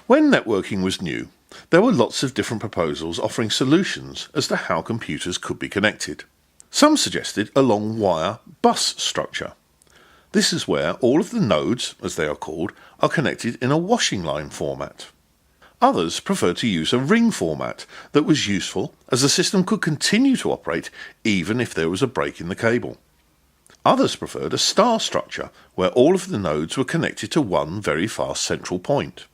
When networking was new, there were lots of different proposals offering solutions as to how computers could be connected. Some suggested a long wire bus structure. This is where all of the nodes, as they are called, are connected in a washing line format. Others preferred to use a ring format that was useful as the system could continue to operate even if there was a break in the cable. Others preferred a star structure where all of the nodes were connected to one very fast central point.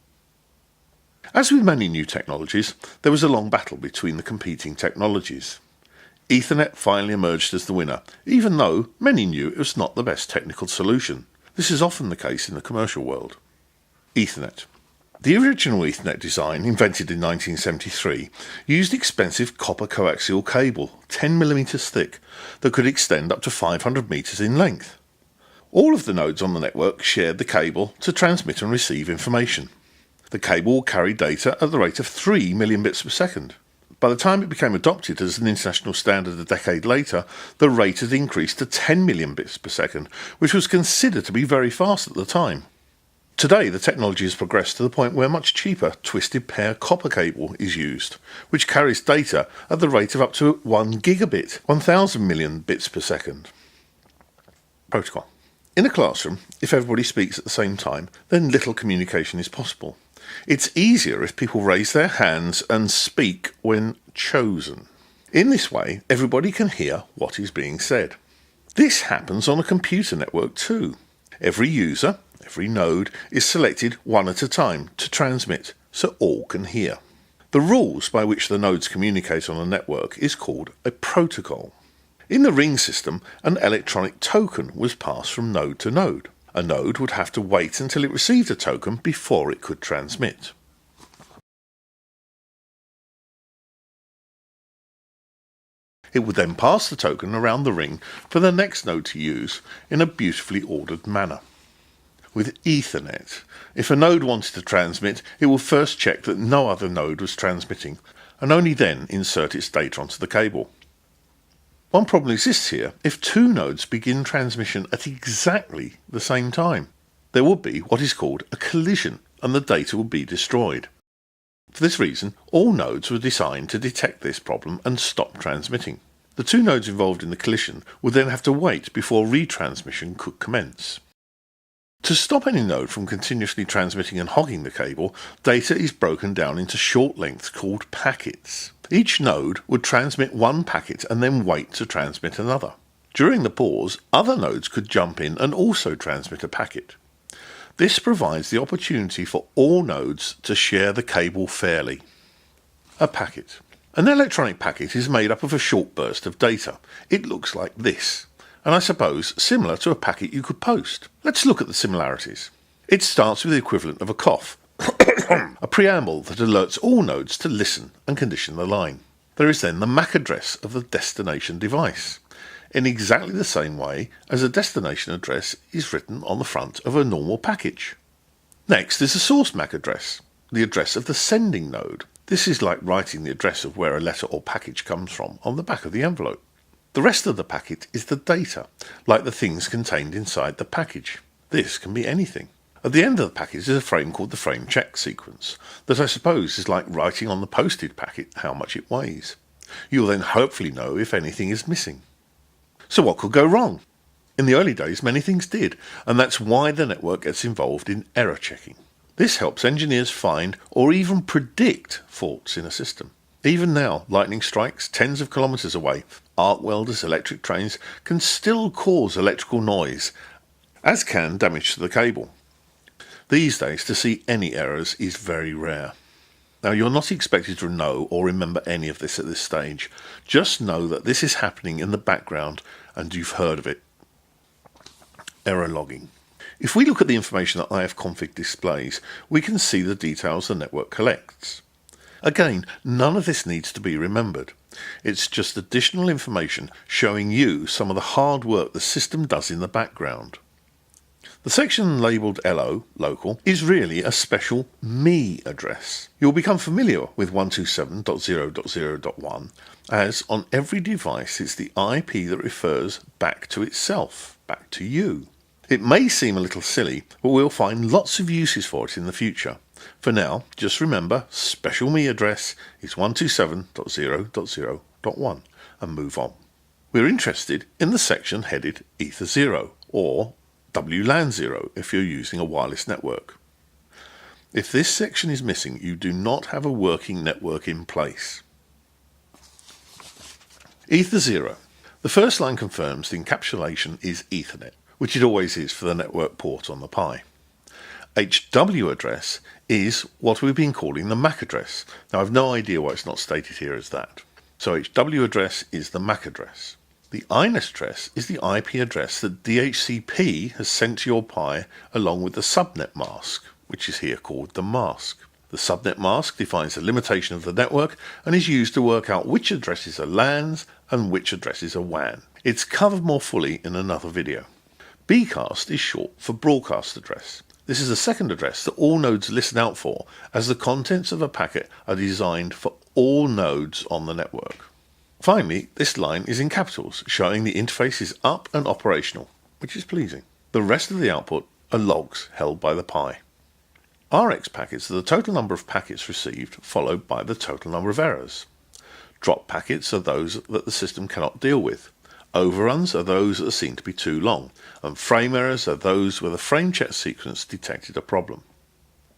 As with many new technologies, there was a long battle between the competing technologies. Ethernet finally emerged as the winner, even though many knew it was not the best technical solution. This is often the case in the commercial world. Ethernet. The original Ethernet design, invented in 1973, used expensive copper coaxial cable, 10mm thick, that could extend up to 500 meters in length. All of the nodes on the network shared the cable to transmit and receive information. The cable will carry data at the rate of 3 million bits per second. By the time it became adopted as an international standard a decade later, the rate had increased to 10 million bits per second, which was considered to be very fast at the time. Today, the technology has progressed to the point where much cheaper twisted pair copper cable is used, which carries data at the rate of up to 1 gigabit, 1000 million bits per second. Protocol. In a classroom, if everybody speaks at the same time, then little communication is possible. It's easier if people raise their hands and speak when chosen. In this way, everybody can hear what is being said. This happens on a computer network too. Every user, every node, is selected one at a time to transmit, so all can hear. The rules by which the nodes communicate on a network is called a protocol. In the ring system, an electronic token was passed from node to node. A node would have to wait until it received a token before it could transmit. It would then pass the token around the ring for the next node to use in a beautifully ordered manner. With Ethernet, if a node wanted to transmit, it will first check that no other node was transmitting, and only then insert its data onto the cable. One problem exists here. If two nodes begin transmission at exactly the same time, there would be what is called a collision, and the data would be destroyed. For this reason, all nodes were designed to detect this problem and stop transmitting. The two nodes involved in the collision would then have to wait before retransmission could commence. To stop any node from continuously transmitting and hogging the cable, data is broken down into short lengths called packets. Each node would transmit one packet and then wait to transmit another. During the pause, other nodes could jump in and also transmit a packet. This provides the opportunity for all nodes to share the cable fairly. A packet. An electronic packet is made up of a short burst of data. It looks like this, and I suppose similar to a packet you could post. Let's look at the similarities. It starts with the equivalent of a cough, a preamble that alerts all nodes to listen and condition the line. There is then the MAC address of the destination device, in exactly the same way as a destination address is written on the front of a normal package. Next is the source MAC address, the address of the sending node. This is like writing the address of where a letter or package comes from on the back of the envelope. The rest of the packet is the data, like the things contained inside the package. This can be anything. At the end of the packet is a frame called the frame check sequence that I suppose is like writing on the posted packet how much it weighs. You'll then hopefully know if anything is missing. So what could go wrong? In the early days, many things did, and that's why the network gets involved in error checking. This helps engineers find or even predict faults in a system. Even now, lightning strikes tens of kilometres away. Arc welders, electric trains can still cause electrical noise, as can damage to the cable. These days, to see any errors is very rare. Now, you're not expected to know or remember any of this at this stage. Just know that this is happening in the background and you've heard of it. Error logging. If we look at the information that ifconfig displays, we can see the details the network collects. Again, none of this needs to be remembered. It's just additional information showing you some of the hard work the system does in the background. The section labelled LO, local, is really a special me address. You'll become familiar with 127.0.0.1 as on every device it's the IP that refers back to itself, back to you. It may seem a little silly, but we'll find lots of uses for it in the future. For now, just remember special me address is 127.0.0.1 and move on. We're interested in the section headed Ether0 or WLAN 0 if you're using a wireless network. If this section is missing, you do not have a working network in place. Ether0. The first line confirms the encapsulation is Ethernet, which it always is for the network port on the Pi. HW address is what we've been calling the MAC address. Now I've no idea why it's not stated here as that. So HW address is the MAC address. The INET address is the IP address that DHCP has sent to your Pi along with the subnet mask, which is here called the mask. The subnet mask defines the limitation of the network and is used to work out which addresses are LANs and which addresses are WAN. It's covered more fully in another video. Bcast is short for broadcast address. This is a second address that all nodes listen out for, as the contents of a packet are designed for all nodes on the network. Finally, this line is in capitals, showing the interface is up and operational, which is pleasing. The rest of the output are logs held by the Pi. RX packets are the total number of packets received, followed by the total number of errors. Drop packets are those that the system cannot deal with. Overruns are those that are seen to be too long, and frame errors are those where the frame check sequence detected a problem.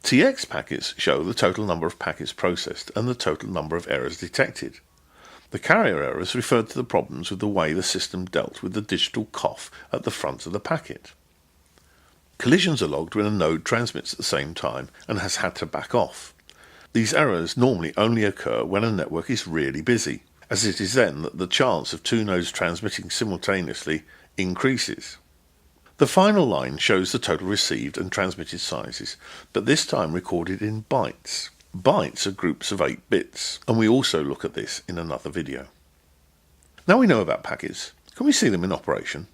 TX packets show the total number of packets processed and the total number of errors detected. The carrier errors referred to the problems with the way the system dealt with the digital cough at the front of the packet. Collisions are logged when a node transmits at the same time and has had to back off. These errors normally only occur when a network is really busy, as it is then that the chance of two nodes transmitting simultaneously increases. The final line shows the total received and transmitted sizes, but this time recorded in bytes. Bytes are groups of 8 bits, and we also look at this in another video. Now we know about packets, can we see them in operation?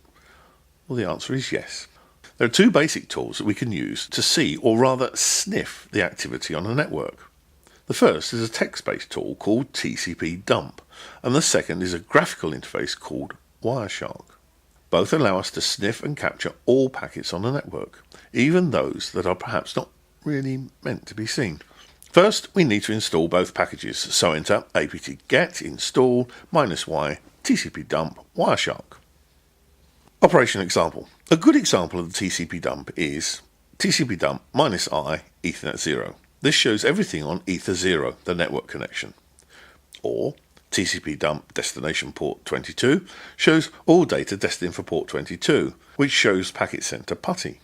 Well, the answer is yes. There are two basic tools that we can use to see, or rather sniff, the activity on a network. The first is a text-based tool called TCP dump, and the second is a graphical interface called Wireshark. Both allow us to sniff and capture all packets on a network, even those that are perhaps not really meant to be seen. First, we need to install both packages, so enter apt-get install -y TCP dump Wireshark. Operation example. A good example of the TCP dump is TCP dump -i Ethernet 0. This shows everything on Ether 0, the network connection. Or TCP dump destination port 22 shows all data destined for port 22, which shows packet sent to PuTTY.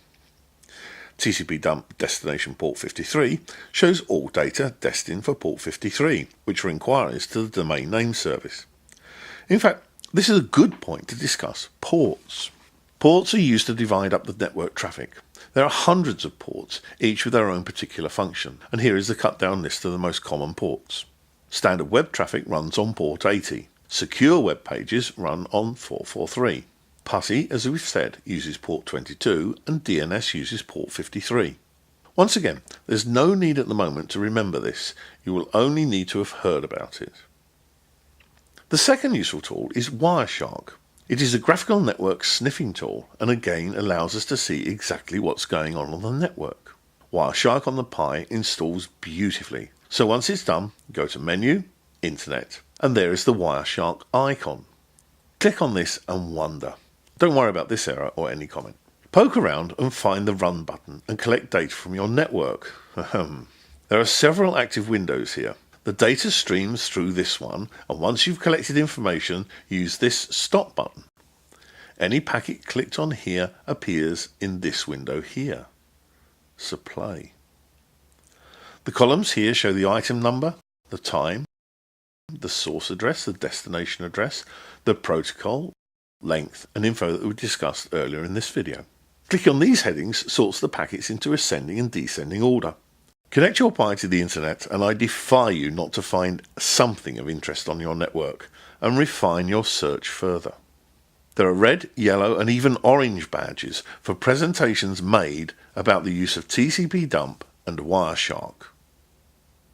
TCP dump destination port 53 shows all data destined for port 53, which are inquiries to the domain name service. In fact, this is a good point to discuss ports. Ports are used to divide up the network traffic. There are hundreds of ports, each with their own particular function, and here is the cut-down list of the most common ports. Standard web traffic runs on port 80. Secure web pages run on 443. PuTTY, as we've said, uses port 22 and DNS uses port 53. Once again, there's no need at the moment to remember this. You will only need to have heard about it. The second useful tool is Wireshark. It is a graphical network sniffing tool and again allows us to see exactly what's going on the network. Wireshark on the Pi installs beautifully. So once it's done, go to Menu, Internet, and there is the Wireshark icon. Click on this and wonder. Don't worry about this error or any comment. Poke around and find the Run button and collect data from your network. There are several active windows here. The data streams through this one, and once you've collected information, use this Stop button. Any packet clicked on here appears in this window here. So play. The columns here show the item number, the time, the source address, the destination address, the protocol, length, and info that we discussed earlier in this video. Clicking on these headings sorts the packets into ascending and descending order. Connect your Pi to the internet and I defy you not to find something of interest on your network and refine your search further. There are red, yellow and even orange badges for presentations made about the use of TCP dump and Wireshark.